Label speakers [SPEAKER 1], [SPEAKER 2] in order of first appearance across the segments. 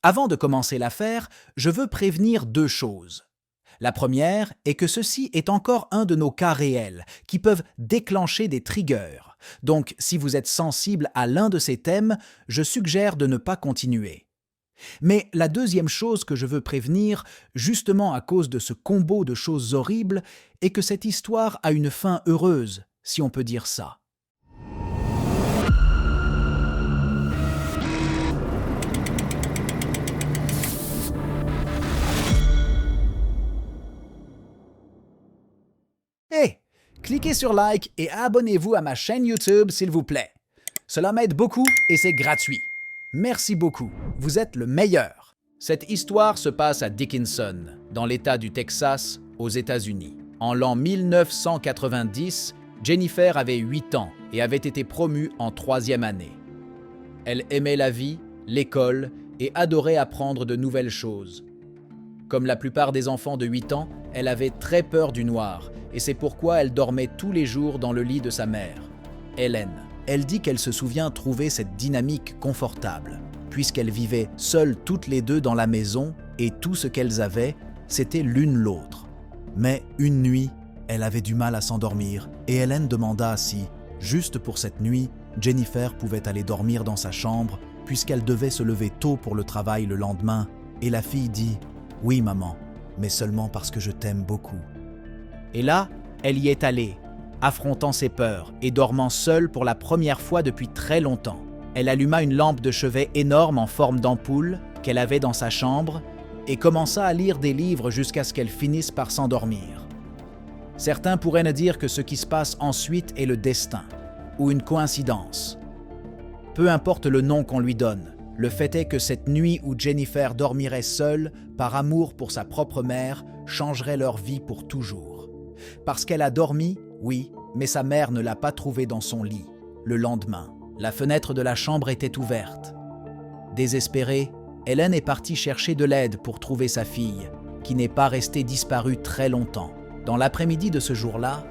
[SPEAKER 1] Avant de commencer l'affaire, je veux prévenir deux choses. La première est que ceci est encore un de nos cas réels qui peuvent déclencher des triggers. Donc, si vous êtes sensible à l'un de ces thèmes, je suggère de ne pas continuer. Mais la deuxième chose que je veux prévenir, justement à cause de ce combo de choses horribles, est que cette histoire a une fin heureuse, si on peut dire ça. Hey, cliquez sur like et abonnez-vous à ma chaîne YouTube s'il vous plaît. Cela m'aide beaucoup et c'est gratuit. Merci beaucoup, vous êtes le meilleur. Cette histoire se passe à Dickinson, dans l'État du Texas, aux États-Unis. En l'an 1990, Jennifer avait 8 ans et avait été promue en 3e année. Elle aimait la vie, l'école et adorait apprendre de nouvelles choses. Comme la plupart des enfants de 8 ans, elle avait très peur du noir et c'est pourquoi elle dormait tous les jours dans le lit de sa mère, Helen. Elle dit qu'elle se souvient trouver cette dynamique confortable, puisqu'elles vivaient seules toutes les deux dans la maison et tout ce qu'elles avaient, c'était l'une l'autre. Mais une nuit, elle avait du mal à s'endormir et Helen demanda si, juste pour cette nuit, Jennifer pouvait aller dormir dans sa chambre puisqu'elle devait se lever tôt pour le travail le lendemain et la fille dit « Oui maman, mais seulement parce que je t'aime beaucoup ». Et là, elle y est allée, affrontant ses peurs et dormant seule pour la première fois depuis très longtemps. Elle alluma une lampe de chevet énorme en forme d'ampoule qu'elle avait dans sa chambre et commença à lire des livres jusqu'à ce qu'elle finisse par s'endormir. Certains pourraient ne dire que ce qui se passe ensuite est le destin ou une coïncidence. Peu importe le nom qu'on lui donne, le fait est que cette nuit où Jennifer dormirait seule, par amour pour sa propre mère, changerait leur vie pour toujours. Parce qu'elle a dormi, oui, mais sa mère ne l'a pas trouvée dans son lit. Le lendemain, la fenêtre de la chambre était ouverte. Désespérée, Helen est partie chercher de l'aide pour trouver sa fille, qui n'est pas restée disparue très longtemps. Dans l'après-midi de ce jour-là,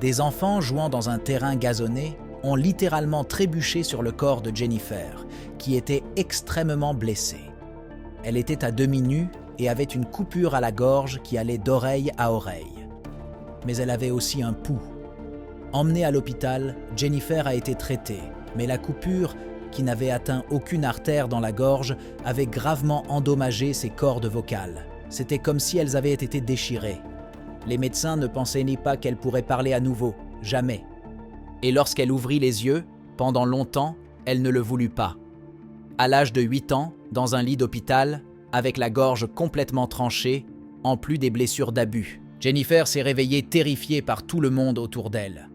[SPEAKER 1] des enfants jouant dans un terrain gazonné ont littéralement trébuché sur le corps de Jennifer, qui était extrêmement blessée. Elle était à demi nue et avait une coupure à la gorge qui allait d'oreille à oreille. Mais elle avait aussi un pouls. Emmenée à l'hôpital, Jennifer a été traitée, mais la coupure, qui n'avait atteint aucune artère dans la gorge, avait gravement endommagé ses cordes vocales. C'était comme si elles avaient été déchirées. Les médecins ne pensaient ni pas qu'elle pourrait parler à nouveau, jamais. Et lorsqu'elle ouvrit les yeux, pendant longtemps, elle ne le voulut pas. À l'âge de 8 ans, dans un lit d'hôpital, avec la gorge complètement tranchée, en plus des blessures d'abus, Jennifer s'est réveillée terrifiée par tout le monde autour d'elle.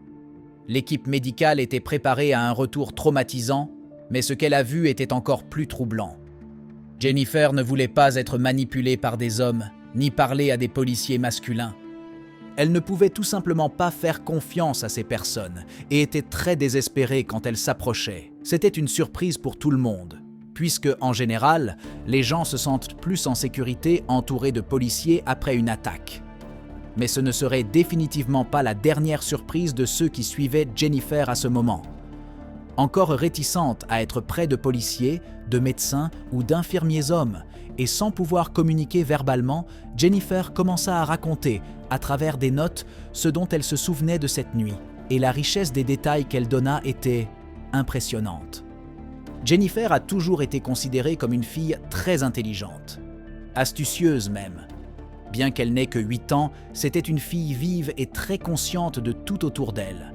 [SPEAKER 1] L'équipe médicale était préparée à un retour traumatisant, mais ce qu'elle a vu était encore plus troublant. Jennifer ne voulait pas être manipulée par des hommes, ni parler à des policiers masculins. Elle ne pouvait tout simplement pas faire confiance à ces personnes et était très désespérée quand elles s'approchaient. C'était une surprise pour tout le monde, puisque, en général, les gens se sentent plus en sécurité entourés de policiers après une attaque. Mais ce ne serait définitivement pas la dernière surprise de ceux qui suivaient Jennifer à ce moment. Encore réticente à être près de policiers, de médecins ou d'infirmiers hommes, et sans pouvoir communiquer verbalement, Jennifer commença à raconter, à travers des notes, ce dont elle se souvenait de cette nuit, et la richesse des détails qu'elle donna était impressionnante. Jennifer a toujours été considérée comme une fille très intelligente, astucieuse même. Bien qu'elle n'ait que 8 ans, c'était une fille vive et très consciente de tout autour d'elle.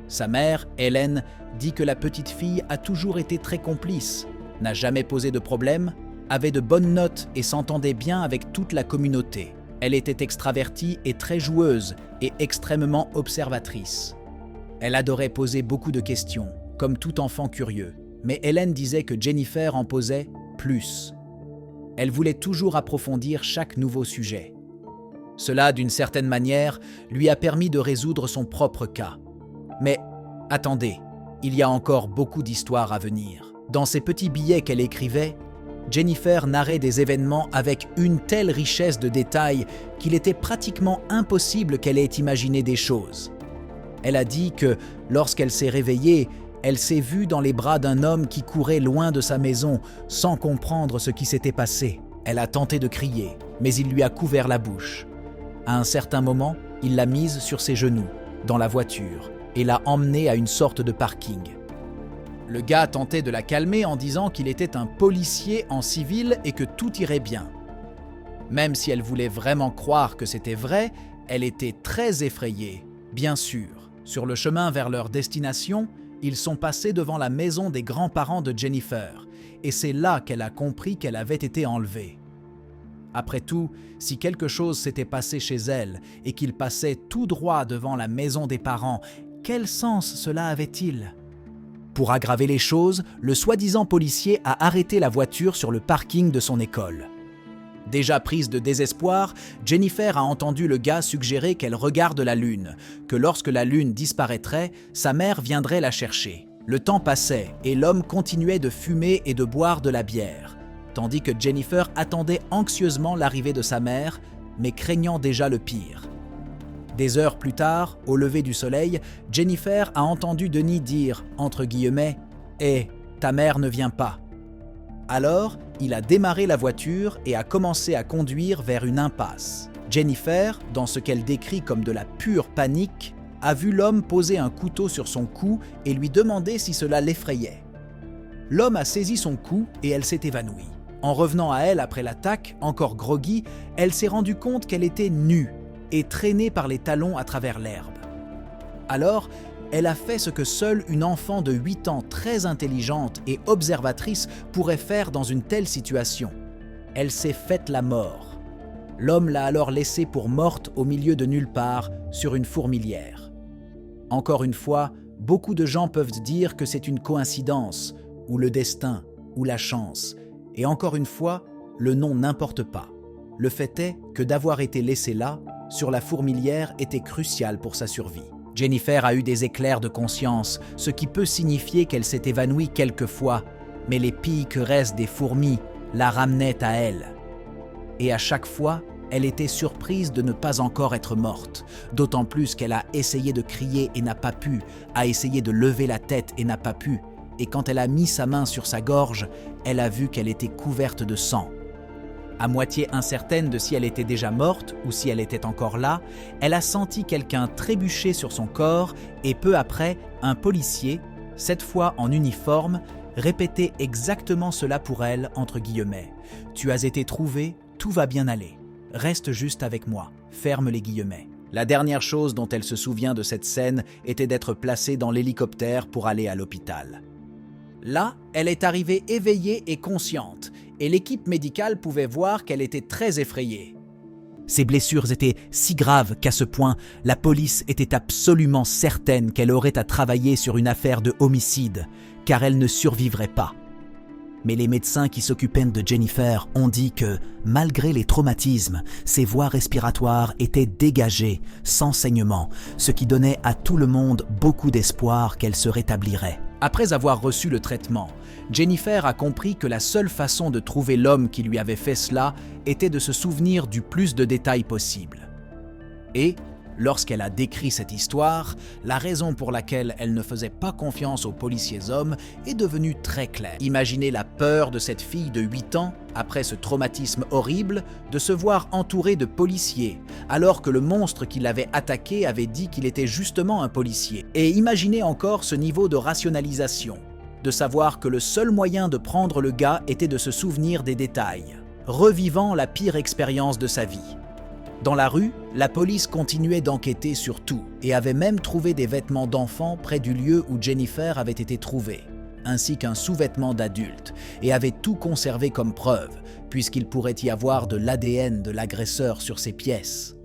[SPEAKER 1] Sa mère, Helen, dit que la petite fille a toujours été très complice, n'a jamais posé de problème, avait de bonnes notes et s'entendait bien avec toute la communauté. Elle était extravertie et très joueuse et extrêmement observatrice. Elle adorait poser beaucoup de questions, comme tout enfant curieux, mais Helen disait que Jennifer en posait plus. Elle voulait toujours approfondir chaque nouveau sujet. Cela, d'une certaine manière, lui a permis de résoudre son propre cas. Mais attendez, il y a encore beaucoup d'histoires à venir. Dans ces petits billets qu'elle écrivait, Jennifer narrait des événements avec une telle richesse de détails qu'il était pratiquement impossible qu'elle ait imaginé des choses. Elle a dit que, lorsqu'elle s'est réveillée, Elle s'est vue dans les bras d'un homme qui courait loin de sa maison sans comprendre ce qui s'était passé. Elle a tenté de crier, mais il lui a couvert la bouche. À un certain moment, il l'a mise sur ses genoux, dans la voiture, et l'a emmenée à une sorte de parking. Le gars tentait de la calmer en disant qu'il était un policier en civil et que tout irait bien. Même si elle voulait vraiment croire que c'était vrai, elle était très effrayée. Bien sûr, sur le chemin vers leur destination, ils sont passés devant la maison des grands-parents de Jennifer, et c'est là qu'elle a compris qu'elle avait été enlevée. Après tout, si quelque chose s'était passé chez elle et qu'il passait tout droit devant la maison des parents, quel sens cela avait-il ? Pour aggraver les choses, le soi-disant policier a arrêté la voiture sur le parking de son école. Déjà prise de désespoir, Jennifer a entendu le gars suggérer qu'elle regarde la lune, que lorsque la lune disparaîtrait, sa mère viendrait la chercher. Le temps passait et l'homme continuait de fumer et de boire de la bière, tandis que Jennifer attendait anxieusement l'arrivée de sa mère, mais craignant déjà le pire. Des heures plus tard, au lever du soleil, Jennifer a entendu Denis dire, entre guillemets, « Hé, ta mère ne vient pas ». Alors, il a démarré la voiture et a commencé à conduire vers une impasse. Jennifer, dans ce qu'elle décrit comme de la pure panique, a vu l'homme poser un couteau sur son cou et lui demander si cela l'effrayait. L'homme a saisi son cou et elle s'est évanouie. En revenant à elle après l'attaque, encore groggy, elle s'est rendue compte qu'elle était nue et traînée par les talons à travers l'herbe. Alors, elle a fait ce que seule une enfant de 8 ans très intelligente et observatrice pourrait faire dans une telle situation. Elle s'est faite la mort. L'homme l'a alors laissée pour morte au milieu de nulle part, sur une fourmilière. Encore une fois, beaucoup de gens peuvent dire que c'est une coïncidence, ou le destin, ou la chance. Et encore une fois, le nom n'importe pas. Le fait est que d'avoir été laissée là, sur la fourmilière, était crucial pour sa survie. Jennifer a eu des éclairs de conscience, ce qui peut signifier qu'elle s'est évanouie quelquefois, mais les piqueresses des fourmis la ramenaient à elle. Et à chaque fois, elle était surprise de ne pas encore être morte, d'autant plus qu'elle a essayé de crier et n'a pas pu, a essayé de lever la tête et n'a pas pu, et quand elle a mis sa main sur sa gorge, elle a vu qu'elle était couverte de sang. À moitié incertaine de si elle était déjà morte ou si elle était encore là, elle a senti quelqu'un trébucher sur son corps et peu après, un policier, cette fois en uniforme, répétait exactement cela pour elle, entre guillemets. « Tu as été trouvé, tout va bien aller. Reste juste avec moi. » Ferme les guillemets. La dernière chose dont elle se souvient de cette scène était d'être placée dans l'hélicoptère pour aller à l'hôpital. Là, elle est arrivée éveillée et consciente, et l'équipe médicale pouvait voir qu'elle était très effrayée. Ses blessures étaient si graves qu'à ce point, la police était absolument certaine qu'elle aurait à travailler sur une affaire de homicide, car elle ne survivrait pas. Mais les médecins qui s'occupaient de Jennifer ont dit que, malgré les traumatismes, ses voies respiratoires étaient dégagées, sans saignement, ce qui donnait à tout le monde beaucoup d'espoir qu'elle se rétablirait. Après avoir reçu le traitement, Jennifer a compris que la seule façon de trouver l'homme qui lui avait fait cela était de se souvenir du plus de détails possible. Et, lorsqu'elle a décrit cette histoire, la raison pour laquelle elle ne faisait pas confiance aux policiers hommes est devenue très claire. Imaginez la peur de cette fille de 8 ans, après ce traumatisme horrible, de se voir entourée de policiers, alors que le monstre qui l'avait attaqué avait dit qu'il était justement un policier. Et imaginez encore ce niveau de rationalisation, de savoir que le seul moyen de prendre le gars était de se souvenir des détails, revivant la pire expérience de sa vie. Dans la rue, la police continuait d'enquêter sur tout et avait même trouvé des vêtements d'enfants près du lieu où Jennifer avait été trouvée, ainsi qu'un sous-vêtement d'adulte, et avait tout conservé comme preuve, puisqu'il pourrait y avoir de l'ADN de l'agresseur sur ces pièces.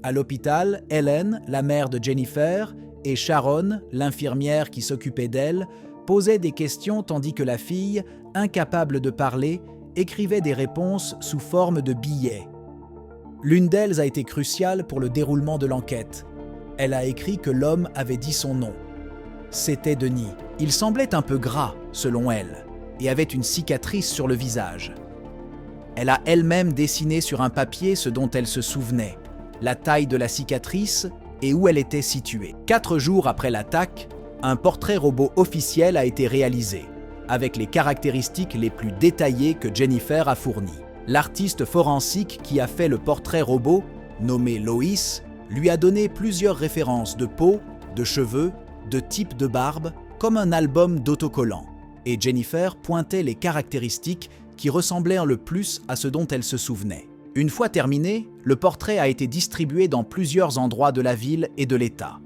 [SPEAKER 1] À l'hôpital, Helen, la mère de Jennifer, et Sharon, l'infirmière qui s'occupait d'elle, posaient des questions tandis que la fille, incapable de parler, écrivait des réponses sous forme de billets. L'une d'elles a été cruciale pour le déroulement de l'enquête. Elle a écrit que l'homme avait dit son nom. C'était Denis. Il semblait un peu gras, selon elle, et avait une cicatrice sur le visage. Elle a elle-même dessiné sur un papier ce dont elle se souvenait, la taille de la cicatrice et où elle était située. 4 jours après l'attaque, Un portrait robot officiel a été réalisé, avec les caractéristiques les plus détaillées que Jennifer a fournies. L'artiste forensique qui a fait le portrait robot, nommé Lois, lui a donné plusieurs références de peau, de cheveux, de type de barbe, comme un album d'autocollants. Et Jennifer pointait les caractéristiques qui ressemblaient le plus à ce dont elle se souvenait. Une fois terminé, le portrait a été distribué dans plusieurs endroits de la ville et de l'État.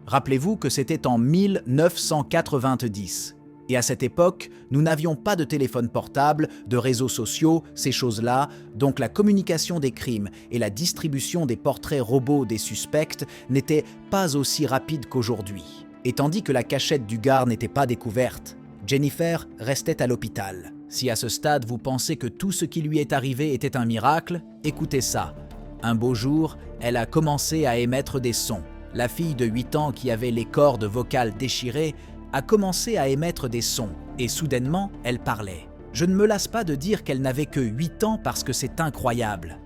[SPEAKER 1] Rappelez-vous que c'était en 1990. Et à cette époque, nous n'avions pas de téléphone portable, de réseaux sociaux, ces choses-là, donc la communication des crimes et la distribution des portraits robots des suspects n'étaient pas aussi rapide qu'aujourd'hui. Et tandis que la cachette du gars n'était pas découverte, Jennifer restait à l'hôpital. Si à ce stade vous pensez que tout ce qui lui est arrivé était un miracle, écoutez ça. Un beau jour, elle a commencé à émettre des sons. La fille de 8 ans qui avait les cordes vocales déchirées a commencé à émettre des sons et soudainement, elle parlait. Je ne me lasse pas de dire qu'elle n'avait que 8 ans parce que c'est incroyable.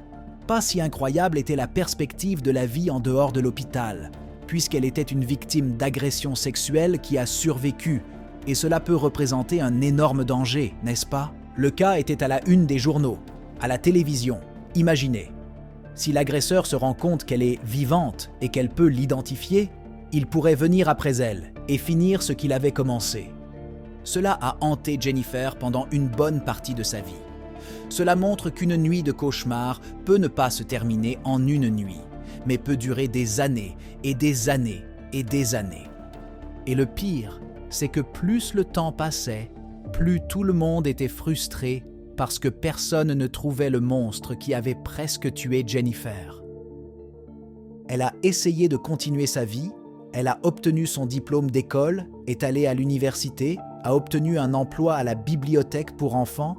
[SPEAKER 1] Pas si incroyable était la perspective de la vie en dehors de l'hôpital, puisqu'elle était une victime d'agression sexuelle qui a survécu, et cela peut représenter un énorme danger, n'est-ce pas? Le cas était à la une des journaux, à la télévision. Imaginez, si l'agresseur se rend compte qu'elle est vivante et qu'elle peut l'identifier, il pourrait venir après elle et finir ce qu'il avait commencé. Cela a hanté Jennifer pendant une bonne partie de sa vie. Cela montre qu'une nuit de cauchemar peut ne pas se terminer en une nuit, mais peut durer des années et des années et des années. Et le pire, c'est que plus le temps passait, plus tout le monde était frustré parce que personne ne trouvait le monstre qui avait presque tué Jennifer. Elle a essayé de continuer sa vie, elle a obtenu son diplôme d'école, est allée à l'université, a obtenu un emploi à la bibliothèque pour enfants,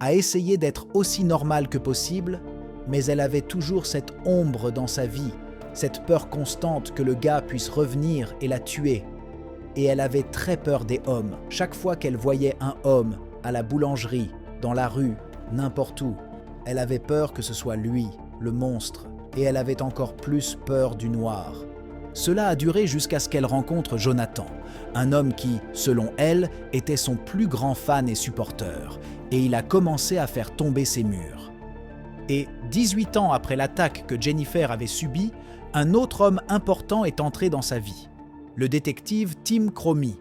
[SPEAKER 1] a essayé d'être aussi normale que possible, mais elle avait toujours cette ombre dans sa vie, cette peur constante que le gars puisse revenir et la tuer. Et elle avait très peur des hommes. Chaque fois qu'elle voyait un homme, à la boulangerie, dans la rue, n'importe où, elle avait peur que ce soit lui, le monstre, et elle avait encore plus peur du noir. Cela a duré jusqu'à ce qu'elle rencontre Jonathan, un homme qui, selon elle, était son plus grand fan et supporter, et il a commencé à faire tomber ses murs. Et 18 ans après l'attaque que Jennifer avait subie, un autre homme important est entré dans sa vie. Le détective Tim Cromie.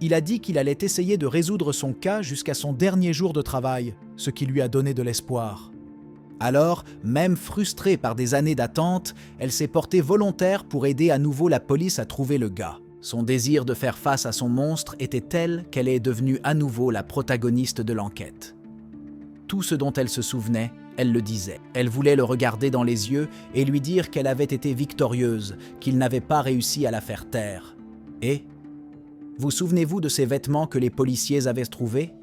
[SPEAKER 1] Il a dit qu'il allait essayer de résoudre son cas jusqu'à son dernier jour de travail, ce qui lui a donné de l'espoir. Alors, même frustrée par des années d'attente, elle s'est portée volontaire pour aider à nouveau la police à trouver le gars. Son désir de faire face à son monstre était tel qu'elle est devenue à nouveau la protagoniste de l'enquête. Tout ce dont elle se souvenait, elle le disait. Elle voulait le regarder dans les yeux et lui dire qu'elle avait été victorieuse, qu'il n'avait pas réussi à la faire taire. Et vous souvenez-vous de ces vêtements que les policiers avaient trouvés?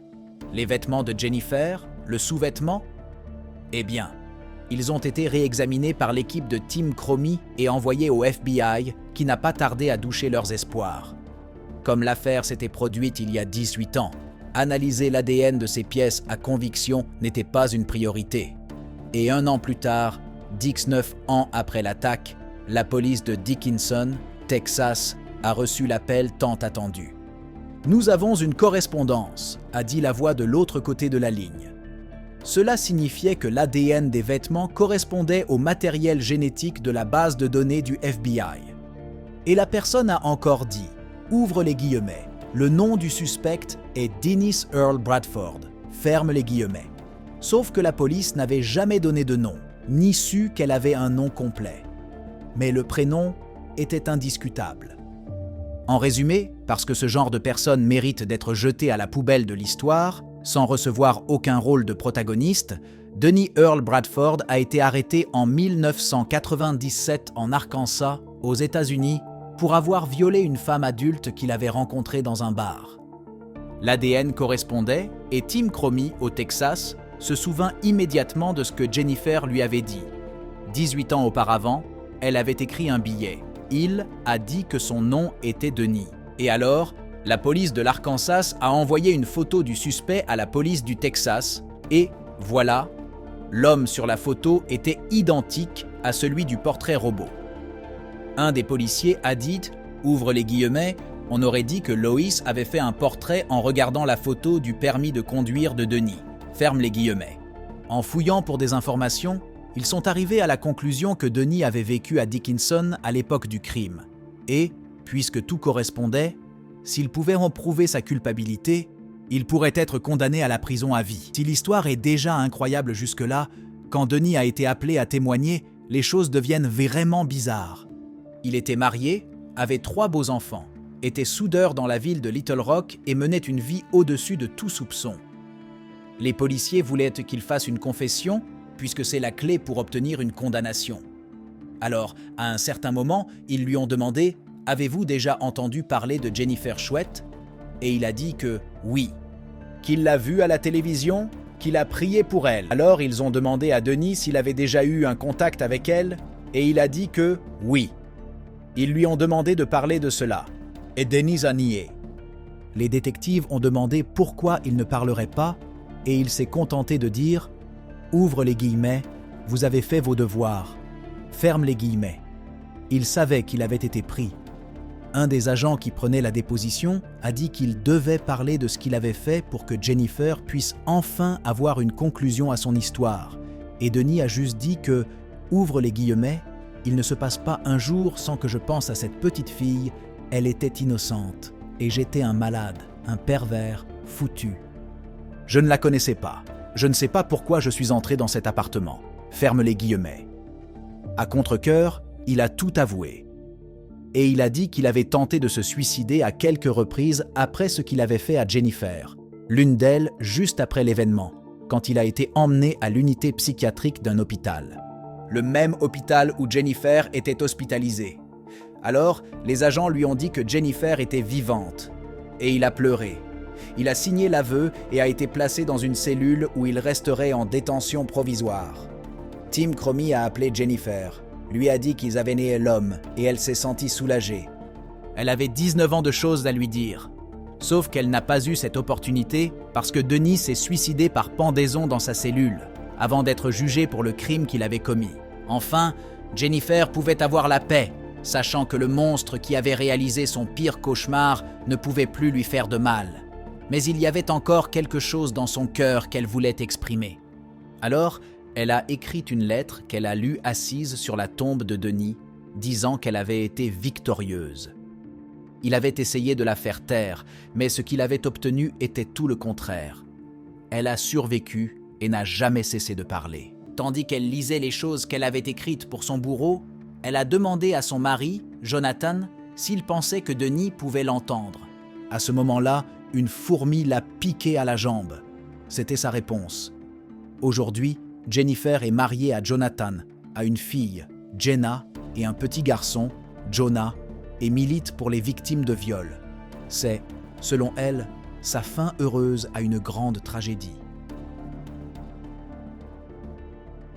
[SPEAKER 1] Les vêtements de Jennifer? Le sous-vêtement? Eh bien, ils ont été réexaminés par l'équipe de Tim Cromie et envoyés au FBI, qui n'a pas tardé à doucher leurs espoirs. Comme l'affaire s'était produite il y a 18 ans, analyser l'ADN de ces pièces à conviction n'était pas une priorité. Et 1 an plus tard, 19 ans après l'attaque, la police de Dickinson, Texas, a reçu l'appel tant attendu. « Nous avons une correspondance », a dit la voix de l'autre côté de la ligne. Cela signifiait que l'ADN des vêtements correspondait au matériel génétique de la base de données du FBI. Et la personne a encore dit, ouvre les guillemets, le nom du suspect est Dennis Earl Bradford, ferme les guillemets. Sauf que la police n'avait jamais donné de nom, ni su qu'elle avait un nom complet. Mais le prénom était indiscutable. En résumé, parce que ce genre de personne mérite d'être jeté à la poubelle de l'histoire, sans recevoir aucun rôle de protagoniste, Dennis Earl Bradford a été arrêté en 1997 en Arkansas, aux États-Unis, pour avoir violé une femme adulte qu'il avait rencontrée dans un bar. L'ADN correspondait et Tim Cromie, au Texas, se souvint immédiatement de ce que Jennifer lui avait dit. 18 ans auparavant, elle avait écrit un billet. Il a dit que son nom était Denis. Et alors, la police de l'Arkansas a envoyé une photo du suspect à la police du Texas et, voilà, l'homme sur la photo était identique à celui du portrait robot. Un des policiers a dit, ouvre les guillemets, On aurait dit que Lois avait fait un portrait en regardant la photo du permis de conduire de Denis. Ferme les guillemets. En fouillant pour des informations, ils sont arrivés à la conclusion que Denis avait vécu à Dickinson à l'époque du crime. Et, puisque tout correspondait, s'il pouvait en prouver sa culpabilité, il pourrait être condamné à la prison à vie. Si l'histoire est déjà incroyable jusque-là, quand Denis a été appelé à témoigner, les choses deviennent vraiment bizarres. Il était marié, avait 3 beaux enfants, était soudeur dans la ville de Little Rock et menait une vie au-dessus de tout soupçon. Les policiers voulaient qu'il fasse une confession, puisque c'est la clé pour obtenir une condamnation. Alors, à un certain moment, ils lui ont demandé « Avez-vous déjà entendu parler de Jennifer Chouette ?» Et il a dit que oui, qu'il l'a vue à la télévision, qu'il a prié pour elle. Alors, ils ont demandé à Denis s'il avait déjà eu un contact avec elle, et il a dit que oui. Ils lui ont demandé de parler de cela, et Denis a nié. Les détectives ont demandé pourquoi il ne parlerait pas, et il s'est contenté de dire « Ouvre les guillemets, vous avez fait vos devoirs. Ferme les guillemets. » Il savait qu'il avait été pris. Un des agents qui prenait la déposition a dit qu'il devait parler de ce qu'il avait fait pour que Jennifer puisse enfin avoir une conclusion à son histoire. Et Denis a juste dit que « Ouvre les guillemets, il ne se passe pas un jour sans que je pense à cette petite fille, elle était innocente, et j'étais un malade, un pervers, foutu. Je ne la connaissais pas. Je ne sais pas pourquoi je suis entré dans cet appartement. » Ferme les guillemets. À contre-cœur, il a tout avoué. Et il a dit qu'il avait tenté de se suicider à quelques reprises après ce qu'il avait fait à Jennifer, l'une d'elles juste après l'événement, quand il a été emmené à l'unité psychiatrique d'un hôpital. Le même hôpital où Jennifer était hospitalisée. Alors, les agents lui ont dit que Jennifer était vivante. Et il a pleuré. Il a signé l'aveu et a été placé dans une cellule où il resterait en détention provisoire. Tim Cromie a appelé Jennifer, lui a dit qu'ils avaient né l'homme et elle s'est sentie soulagée. Elle avait 19 ans de choses à lui dire. Sauf qu'elle n'a pas eu cette opportunité parce que Denis s'est suicidé par pendaison dans sa cellule, avant d'être jugé pour le crime qu'il avait commis. Enfin, Jennifer pouvait avoir la paix, sachant que le monstre qui avait réalisé son pire cauchemar ne pouvait plus lui faire de mal. Mais il y avait encore quelque chose dans son cœur qu'elle voulait exprimer. Alors, elle a écrit une lettre qu'elle a lue assise sur la tombe de Denis, disant qu'elle avait été victorieuse. Il avait essayé de la faire taire, mais ce qu'il avait obtenu était tout le contraire. Elle a survécu et n'a jamais cessé de parler. Tandis qu'elle lisait les choses qu'elle avait écrites pour son bourreau, elle a demandé à son mari, Jonathan, s'il pensait que Denis pouvait l'entendre. À ce moment-là, une fourmi l'a piqué à la jambe. C'était sa réponse. Aujourd'hui, Jennifer est mariée à Jonathan, a une fille, Jenna, et un petit garçon, Jonah, et milite pour les victimes de viol. C'est, selon elle, sa fin heureuse à une grande tragédie.